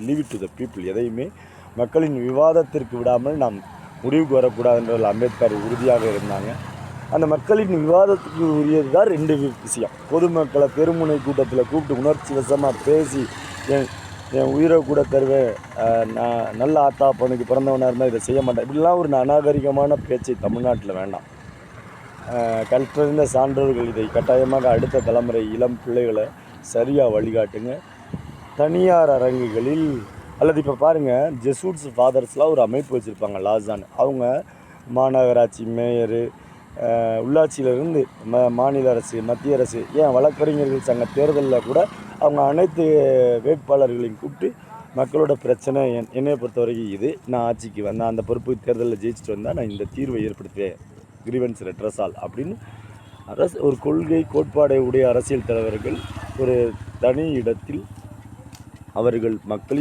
Leave it to the people. எதையுமே மக்களின் விவாதத்திற்கு விடாமல் நாம் முடிவுக்கு வரக்கூடாதுன்ற அம்பேத்கர் உறுதியாக இருந்தாங்க. அந்த மக்களின் விவாதத்துக்கு உரியது தான் 2 விஷயம். பொதுமக்களை தெருமுனை கூட்டத்தில் கூப்பிட்டு உணர்ச்சி வசமாக பேசி என் உயிரை கூட தருவேன், நான் நல்ல ஆத்தா பொண்ணுக்கு பிறந்தவனாக இருந்தால் இதை செய்ய மாட்டேன், இப்படிலாம் ஒரு அநாகரிகமான பேச்சை தமிழ்நாட்டில் வேண்டாம். கற்றறிந்த சான்றோர்கள் இதை கட்டாயமாக அடுத்த தலைமுறை இளம் பிள்ளைகளை சரியாக வழிகாட்டுங்க. தனியார் அரங்குகளில் அல்லது இப்போ பாருங்கள், ஜெசூட்ஸ் ஃபாதர்ஸ்லாம் ஒரு அமைப்பு வச்சுருப்பாங்க, லாசான்னு. அவங்க மாநகராட்சி மேயரு, உள்ளாட்சியிலிருந்து மாநில அரசு, மத்திய அரசு, ஏன் வழக்கறிஞர்கள் சங்க தேர்தலில் கூட அவங்க அனைத்து வேட்பாளர்களையும் கூப்பிட்டு மக்களோட பிரச்சனை என்னை பொறுத்த வரைக்கும் இது, நான் ஆட்சிக்கு வந்தேன், அந்த பொறுப்பு தேர்தலில் ஜெயிச்சுட்டு வந்தால் நான் இந்த தீர்வை ஏற்படுத்துவேன், கிரீவன்ஸ் ரெட்ரஸால் அப்படின்னு அரசு ஒரு கொள்கை கோட்பாடை உடைய அரசியல் தலைவர்கள் ஒரு தனி இடத்தில் அவர்கள் மக்களின்